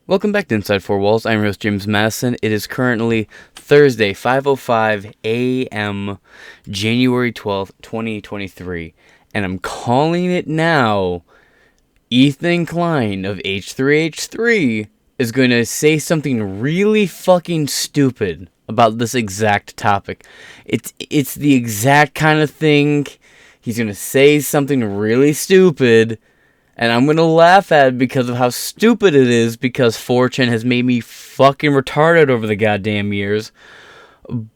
Welcome back to Inside Four Walls. I'm your host, James Madison. It is currently Thursday, 5:05 a.m., January 12th, 2023. And I'm calling it now. Ethan Klein of H3H3 is going to say something really fucking stupid about this exact topic. It's the exact kind of thing. He's going to say something really stupid, and I'm going to laugh at it because of how stupid it is, because 4chan has made me fucking retarded over the goddamn years.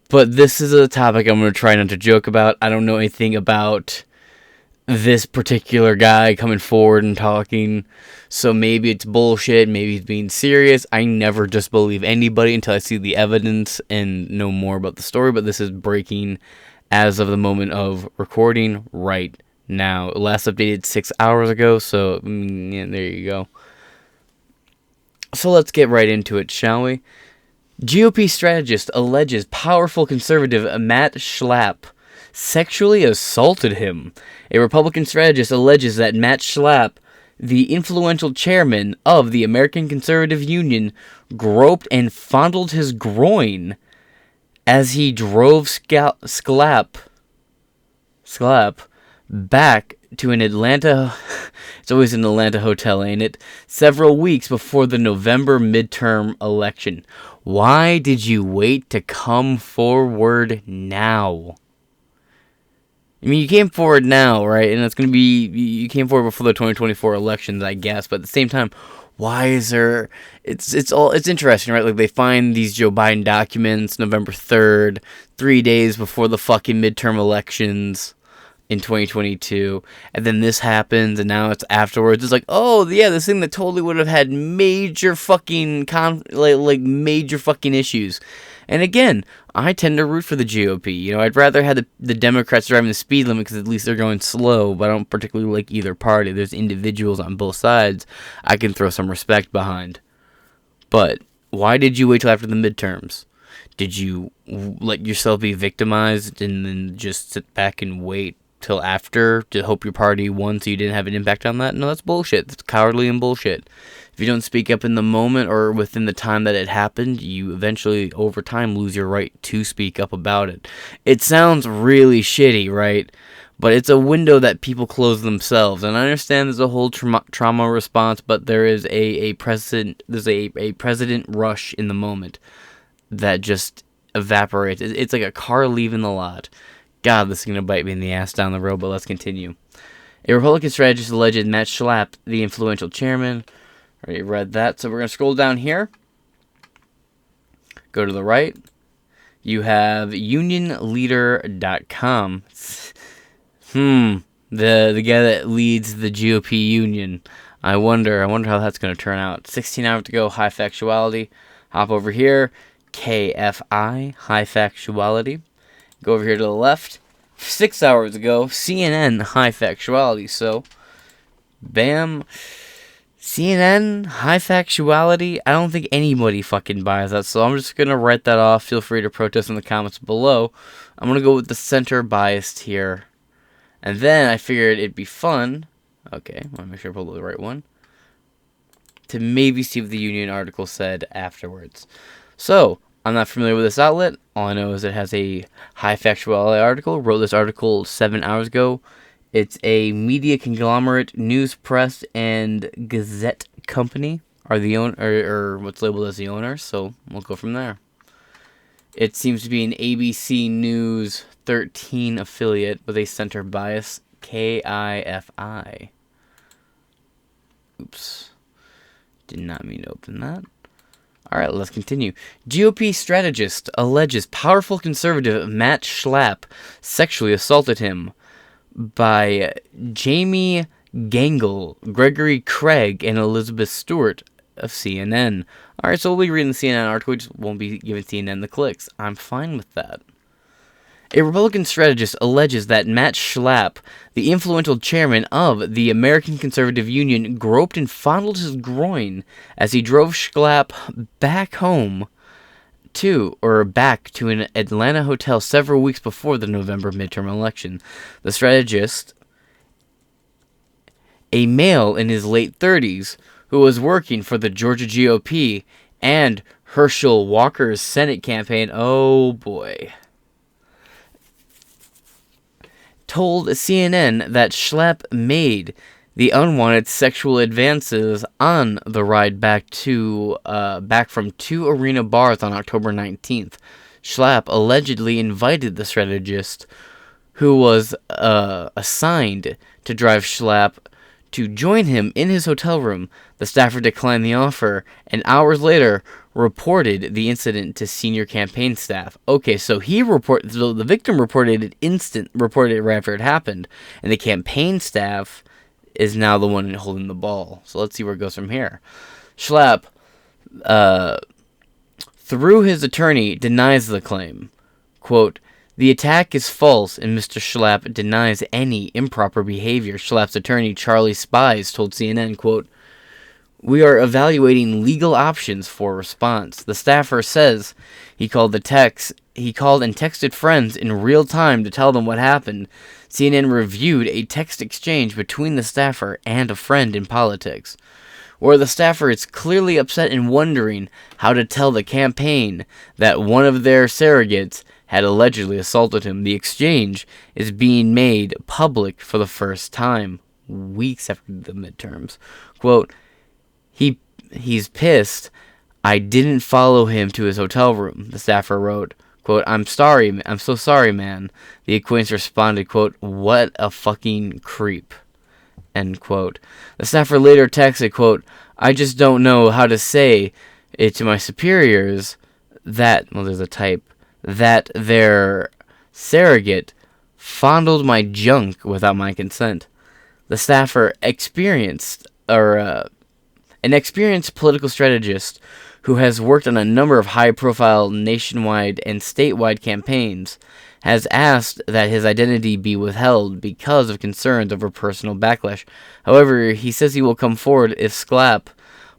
But this is a topic I'm going to try not to joke about. I don't know anything about this particular guy coming forward and talking, so maybe it's bullshit, maybe he's being serious. I never just believe anybody until I see the evidence and know more about the story, but this is breaking as of the moment of recording right now. Last updated 6 hours ago, so yeah, there you go. So let's get right into it, shall we? GOP strategist alleges powerful conservative Matt Schlapp sexually assaulted him. A Republican strategist alleges that Matt Schlapp, the influential chairman of the American Conservative Union, groped and fondled his groin as he drove Schlapp back to an Atlanta, it's always an Atlanta hotel, ain't it? Several weeks before the November midterm election. Why did you wait to come forward now? I mean, you came forward now, right? And it's going to be, you came forward before the 2024 elections, I guess. But at the same time, why is there, it's interesting, right? Like, they find these Joe Biden documents November 3rd, 3 days before the fucking midterm elections in 2022. And then this happens, and now it's afterwards. It's like, oh, yeah, this thing that totally would have had major fucking, major fucking issues. And again, I tend to root for the GOP. You know, I'd rather have the Democrats driving the speed limit because at least they're going slow, but I don't particularly like either party. There's individuals on both sides I can throw some respect behind. But why did you wait till after the midterms? Did you let yourself be victimized and then just sit back and wait till after to hope your party won so you didn't have an impact on that? No, that's bullshit. That's cowardly and bullshit. If you don't speak up in the moment or within the time that it happened, you eventually, over time, lose your right to speak up about it. It sounds really shitty, right? But it's a window that people close themselves. And I understand there's a whole trauma response, but there is a precedent rush in the moment that just evaporates. It's like a car leaving the lot. God, this is going to bite me in the ass down the road, but let's continue. A Republican strategist alleged Matt Schlapp, the influential chairman. Already read that, so we're going to scroll down here. Go to the right. You have unionleader.com. The guy that leads the GOP union. I wonder how that's going to turn out. 16 hours to go, high factuality. Hop over here. KFI, high factuality. Go over here to the left. 6 hours ago, CNN, high factuality. So, bam. CNN, high factuality. I don't think anybody fucking buys that, so I'm just going to write that off. Feel free to protest in the comments below. I'm going to go with the center biased here. And then I figured it'd be fun. Okay, I want to make sure I pull the right one. To maybe see what the Union article said afterwards. So, I'm not familiar with this outlet. All I know is it has a high factuality article. Wrote this article 7 hours ago. It's a media conglomerate, news press, and Gazette company are the owner, or what's labeled as the owners. So we'll go from there. It seems to be an ABC News 13 affiliate with a center bias, KIFI. Oops, did not mean to open that. All right, let's continue. GOP strategist alleges powerful conservative Matt Schlapp sexually assaulted him. By Jamie Gangle, Gregory Craig, and Elizabeth Stewart of CNN. Alright, so we'll be reading the CNN article. We just won't be giving CNN the clicks. I'm fine with that. A Republican strategist alleges that Matt Schlapp, the influential chairman of the American Conservative Union, groped and fondled his groin as he drove Schlapp back to an Atlanta hotel several weeks before the November midterm election. The strategist, a male in his late 30s, who was working for the Georgia GOP and Herschel Walker's Senate campaign, oh boy, told CNN that Schlapp made the unwanted sexual advances on the ride back from 2 arena bars on October 19th. Schlapp allegedly invited the strategist, who was assigned to drive Schlapp, to join him in his hotel room. The staffer declined the offer, and hours later reported the incident to senior campaign staff. Okay, so the victim reported it right after it happened, and the campaign staff is now the one holding the ball. So let's see where it goes from here. Schlapp, through his attorney, denies the claim. Quote, "The attack is false, and Mr. Schlapp denies any improper behavior." Schlapp's attorney, Charlie Spies, told CNN, quote, "We are evaluating legal options for response." The staffer says he called and texted friends in real time to tell them what happened. CNN reviewed a text exchange between the staffer and a friend in politics, where the staffer is clearly upset and wondering how to tell the campaign that one of their surrogates had allegedly assaulted him. The exchange is being made public for the first time, weeks after the midterms. Quote, He's pissed. I didn't follow him to his hotel room," the staffer wrote. Quote, I'm so sorry, man." The acquaintance responded, quote, "What a fucking creep," end quote. The staffer later texted, quote, "I just don't know how to say it to my superiors that," well, there's a type, "that their surrogate fondled my junk without my consent." The staffer an experienced political strategist who has worked on a number of high-profile nationwide and statewide campaigns, has asked that his identity be withheld because of concerns over personal backlash. However, he says he will come forward if Schlapp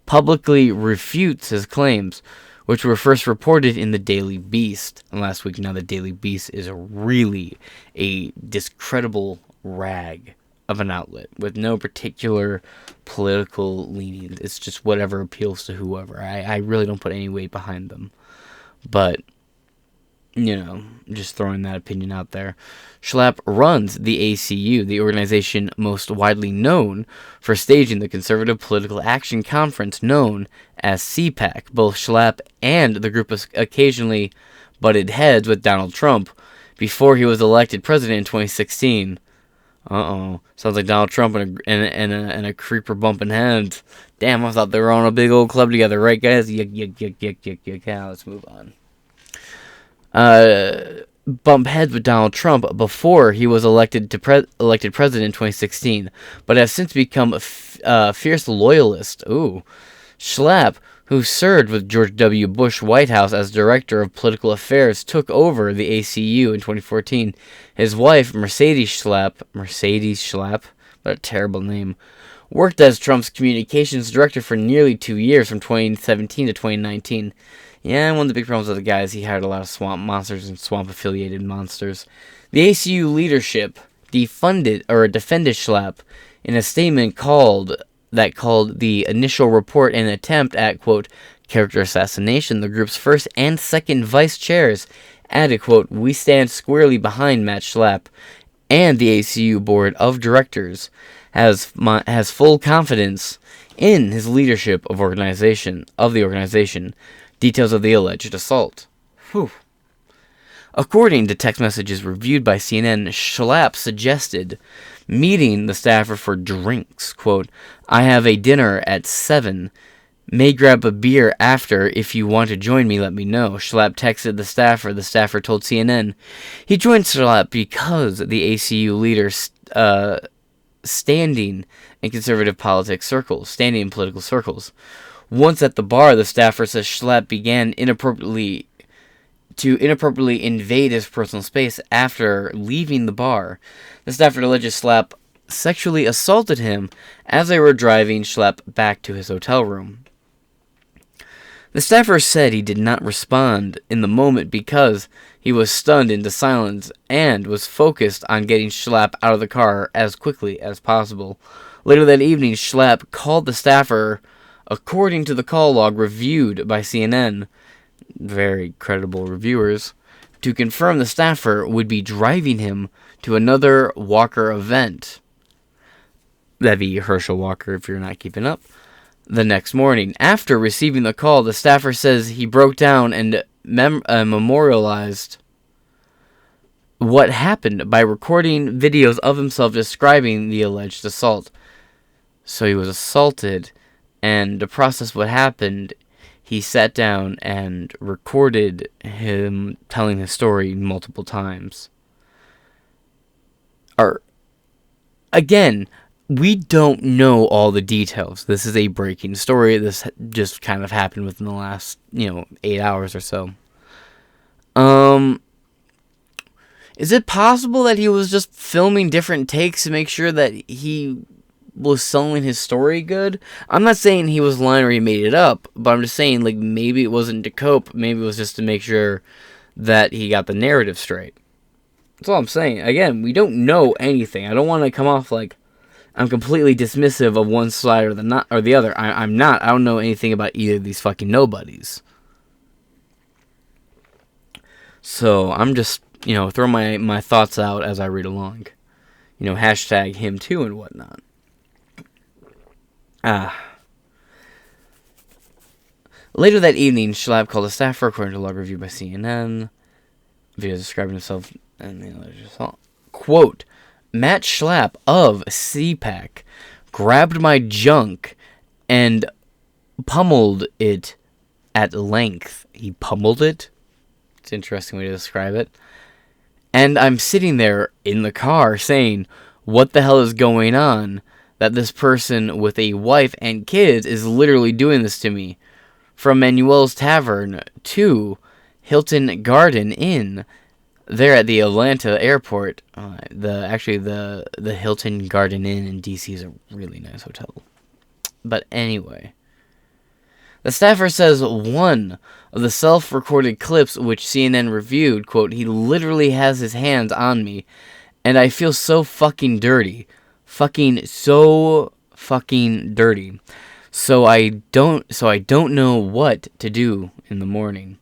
publicly refutes his claims, which were first reported in the Daily Beast last week. Now, the Daily Beast is really a discreditable rag of an outlet with no particular political leaning. It's just whatever appeals to whoever. I really don't put any weight behind them. But, just throwing that opinion out there. Schlapp runs the ACU, the organization most widely known for staging the Conservative Political Action Conference known as CPAC. Both Schlapp and the group occasionally butted heads with Donald Trump before he was elected president in 2016. Sounds like Donald Trump and a creeper bumping heads. Damn, I thought they were on a big old club together, right, guys? Yeah, let's move on. Bump heads with Donald Trump before he was elected president in 2016, but has since become a fierce loyalist. Schlapp, who served with George W. Bush White House as Director of Political Affairs, took over the ACU in 2014. His wife, Mercedes Schlapp, what a terrible name, worked as Trump's communications director for nearly 2 years, from 2017 to 2019. Yeah, one of the big problems with the guy is he hired a lot of swamp monsters and swamp-affiliated monsters. The ACU leadership defended Schlapp in a statement called the initial report an attempt at, quote, character assassination. The group's first and second vice chairs added, quote, "We stand squarely behind Matt Schlapp, and the ACU board of directors has full confidence in his leadership of the organization. Details of the alleged assault." Whew. According to text messages reviewed by CNN, Schlapp suggested meeting the staffer for drinks. Quote, "I have a dinner at 7. May grab a beer after. If you want to join me, let me know." Schlapp texted the staffer. The staffer told CNN he joined Schlapp because the ACU leader standing in political circles. Once at the bar, the staffer says Schlapp began inappropriately invade his personal space after leaving the bar. The staffer alleges Schlapp sexually assaulted him as they were driving Schlapp back to his hotel room. The staffer said he did not respond in the moment because he was stunned into silence and was focused on getting Schlapp out of the car as quickly as possible. Later that evening, Schlapp called the staffer According to the call log reviewed by CNN, very credible reviewers, to confirm the staffer would be driving him to another Walker event. That'd be Herschel Walker if you're not keeping up. The next morning, after receiving the call, the staffer says he broke down and memorialized what happened by recording videos of himself describing the alleged assault. So he was assaulted, and to process what happened, he sat down and recorded him telling his story multiple times. Again, we don't know all the details. This is a breaking story. This just kind of happened within the last, 8 hours or so. Is it possible that he was just filming different takes to make sure that he was selling his story good? I'm not saying he was lying or he made it up, but I'm just saying, like, maybe it wasn't to cope. Maybe it was just to make sure that he got the narrative straight. That's all I'm saying. Again, we don't know anything. I don't want to come off like I'm completely dismissive of one side or the other. I'm not. I don't know anything about either of these fucking nobodies. So I'm just, throwing my thoughts out as I read along. Hashtag him too and whatnot. Later that evening, Schlapp called a staffer, according to a log review by CNN. Video describing himself and the alleged assault. Quote, Matt Schlapp of CPAC grabbed my junk and pummeled it at length. He pummeled it? It's an interesting way to describe it. And I'm sitting there in the car saying, what the hell is going on? That this person with a wife and kids is literally doing this to me. From Manuel's Tavern to Hilton Garden Inn, there at the Atlanta airport. The Hilton Garden Inn in DC is a really nice hotel. But anyway, the staffer says one of the self-recorded clips which CNN reviewed, quote, he literally has his hands on me, and I feel so fucking dirty. So fucking dirty. So I don't know what to do in the morning.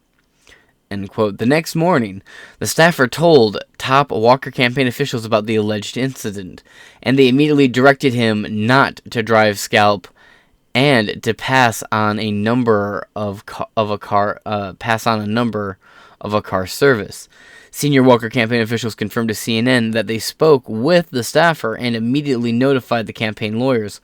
End quote. The next morning, the staffer told top Walker campaign officials about the alleged incident, and they immediately directed him not to drive Scalp and to pass on a number of a car service. Senior Walker campaign officials confirmed to CNN that they spoke with the staffer and immediately notified the campaign lawyers.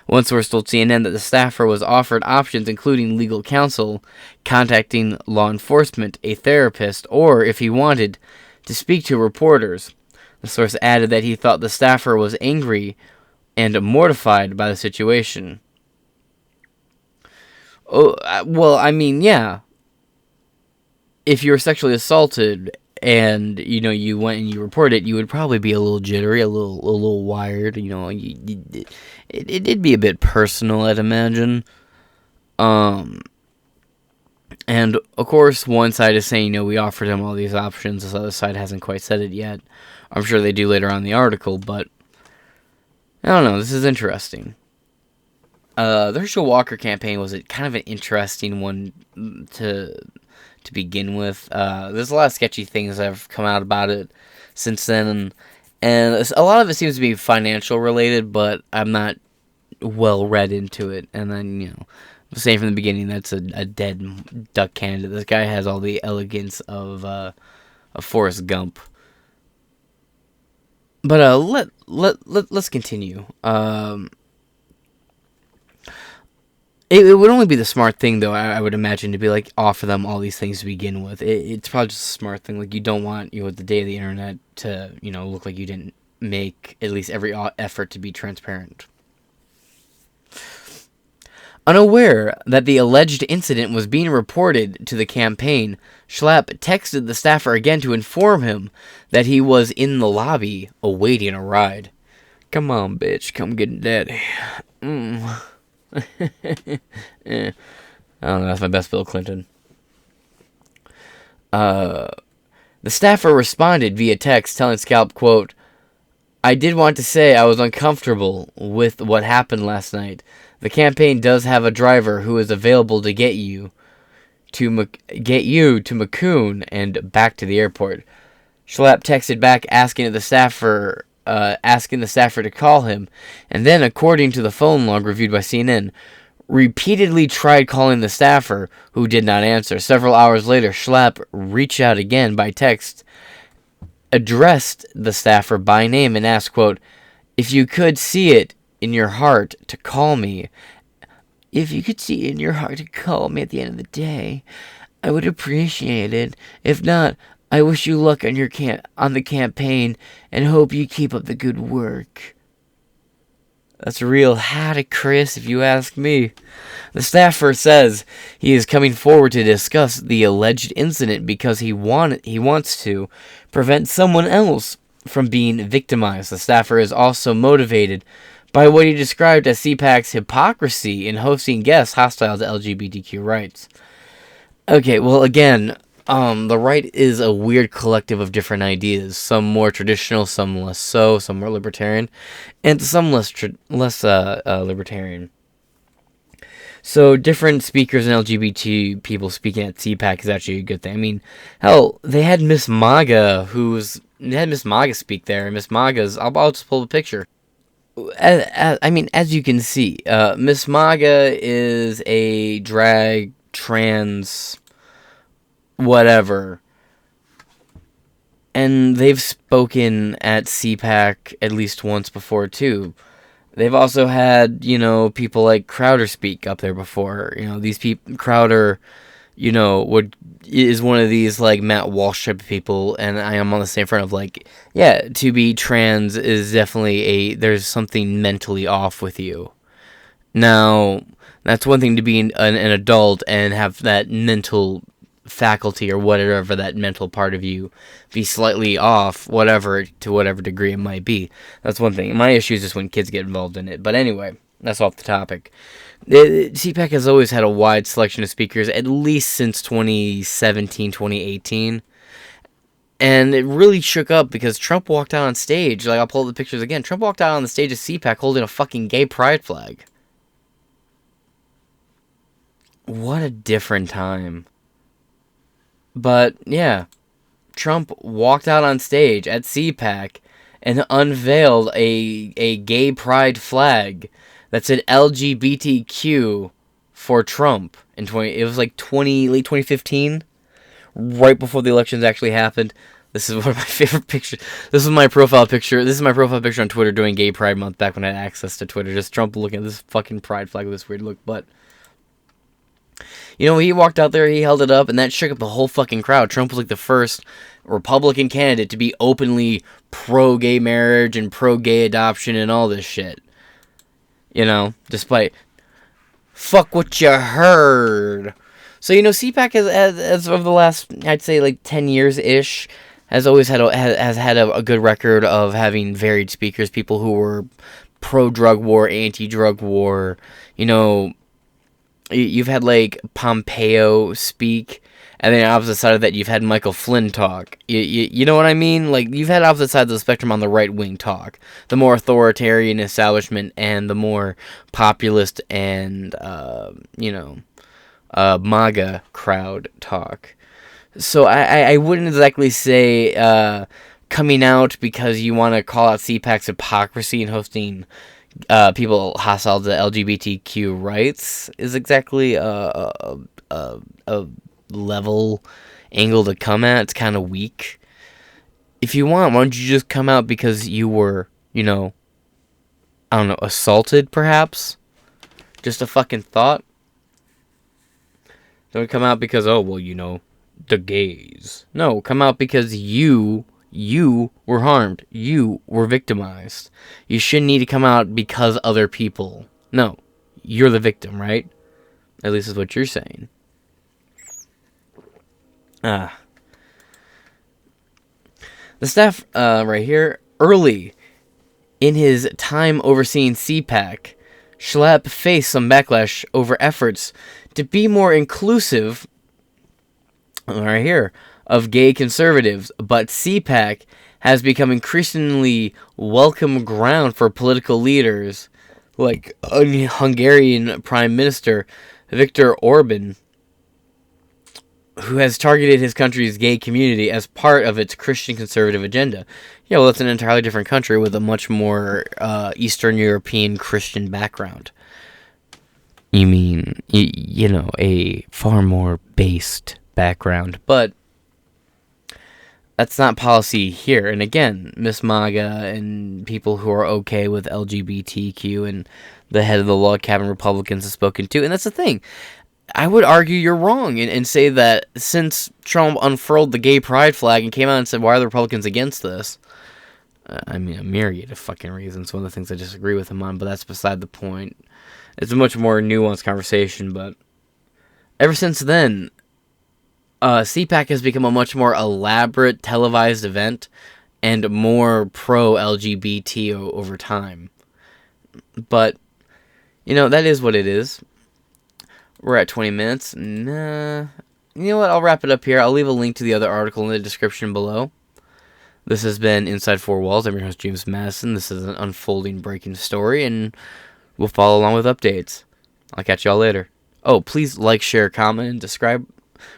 One source told CNN that the staffer was offered options including legal counsel, contacting law enforcement, a therapist, or, if he wanted, to speak to reporters. The source added that he thought the staffer was angry and mortified by the situation. Oh, well, I mean, yeah. If you were sexually assaulted and, you went and you reported it, you would probably be a little jittery, a little wired, it'd be a bit personal, I'd imagine. And, of course, one side is saying, we offered him all these options, this other side hasn't quite said it yet. I'm sure they do later on in the article, but I don't know, this is interesting. The Herschel Walker campaign was kind of an interesting one to begin with. There's a lot of sketchy things that have come out about it since then, and a lot of it seems to be financial related, but I'm not well read into it. And then, I was saying from the beginning, that's a dead duck candidate. This guy has all the elegance of Forrest Gump. But let's continue. It would only be the smart thing, though, I would imagine, to be like, offer them all these things to begin with. It's probably just a smart thing. Like, you don't want, the day of the internet to, look like you didn't make at least every effort to be transparent. Unaware that the alleged incident was being reported to the campaign, Schlapp texted the staffer again to inform him that he was in the lobby awaiting a ride. Come on, bitch. Come get daddy. I don't know, that's my best Bill Clinton. The staffer responded via text telling Scalp, quote, I did want to say I was uncomfortable with what happened last night. The campaign does have a driver who is available to get you to Macun and back to the airport. Schlapp texted back asking the staffer to call him, and then, according to the phone log reviewed by CNN, repeatedly tried calling the staffer, who did not answer. Several hours later, Schlapp reached out again by text, addressed the staffer by name, and asked, quote, "If you could see it in your heart to call me, if you could see it in your heart to call me at the end of the day, I would appreciate it. If not, I wish you luck on on the campaign and hope you keep up the good work." That's a real howdy, Chris, if you ask me. The staffer says he is coming forward to discuss the alleged incident because he wants to prevent someone else from being victimized. The staffer is also motivated by what he described as CPAC's hypocrisy in hosting guests hostile to LGBTQ rights. Okay, well, again, the right is a weird collective of different ideas. Some more traditional, some less so, some more libertarian, and some less libertarian. So different speakers and LGBT people speaking at CPAC is actually a good thing. I mean, hell, they had Miss MAGA speak there, and Miss MAGA's. I'll just pull the picture. As you can see, Miss MAGA is a drag trans whatever, and they've spoken at CPAC at least once before too. They've also had, people like Crowder speak up there before. These people, Crowder, is one of these like Matt Walsh type of people, and I am on the same front of like, yeah, to be trans is definitely there's something mentally off with you. Now, that's one thing to be an adult and have that mental faculty or whatever, that mental part of you be slightly off, to whatever degree it might be. That's one thing. My issue is just when kids get involved in it. But anyway, that's off the topic. CPAC has always had a wide selection of speakers, at least since 2017, 2018. And it really shook up because Trump walked out on stage. Like, I'll pull up the pictures again. Trump walked out on the stage of CPAC holding a fucking gay pride flag. What a different time. But, yeah, Trump walked out on stage at CPAC and unveiled a gay pride flag that said LGBTQ for Trump. It was like late 2015, right before the elections actually happened. This is one of my favorite pictures. This is my profile picture. This is my profile picture on Twitter during Gay Pride Month, back when I had access to Twitter. Just Trump looking at this fucking pride flag with this weird look, but... he walked out there, he held it up, and that shook up the whole fucking crowd. Trump was like the first Republican candidate to be openly pro-gay marriage and pro-gay adoption and all this shit. Despite... Fuck what you heard. So, CPAC has over the last, I'd say, like 10 years-ish, has always had a good record of having varied speakers, people who were pro-drug war, anti-drug war, You've had, like, Pompeo speak, and then opposite side of that, you've had Michael Flynn talk. You know what I mean? Like, you've had opposite sides of the spectrum on the right wing talk. The more authoritarian establishment and the more populist and, MAGA crowd talk. So I wouldn't exactly say coming out because you want to call out CPAC's hypocrisy and hosting... people hostile to LGBTQ rights is exactly a level angle to come at. It's kind of weak. If you want, why don't you just come out because you were, assaulted, perhaps? Just a fucking thought? Don't come out because, the gays. No, come out because you were harmed. You were victimized. You shouldn't need to come out because other people. No, you're the victim, right? At least is what you're saying. The staff, right here, early in his time overseeing CPAC, Schlapp faced some backlash over efforts to be more inclusive, right here, of gay conservatives, but CPAC has become increasingly welcome ground for political leaders like Hungarian Prime Minister Viktor Orban, who has targeted his country's gay community as part of its Christian conservative agenda. Yeah, well, that's an entirely different country with a much more Eastern European Christian background. You mean, a far more based background. But that's not policy here. And again, Miss MAGA and people who are okay with LGBTQ and the head of the log cabin Republicans have spoken to. And that's the thing. I would argue you're wrong and say that since Trump unfurled the gay pride flag and came out and said, why are the Republicans against this? I mean, a myriad of fucking reasons. One of the things I disagree with him on, but that's beside the point. It's a much more nuanced conversation, but ever since then, CPAC has become a much more elaborate televised event and more pro-LGBT over time. But, that is what it is. We're at 20 minutes. Nah. You know what? I'll wrap it up here. I'll leave a link to the other article in the description below. This has been Inside Four Walls. I'm your host, James Madison. This is an unfolding, breaking story, and we'll follow along with updates. I'll catch y'all later. Oh, please like, share, comment, and subscribe.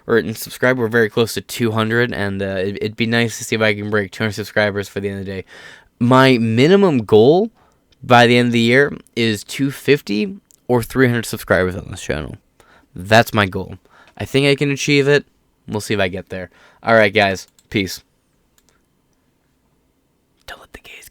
We're very close to 200, and it'd be nice to see if I can break 200 subscribers for the end of the day. My minimum goal by the end of the year is 250 or 300 subscribers on this channel. That's my goal. I think I can achieve it. We'll see if I get there. Alright, guys. Peace. Don't let the gays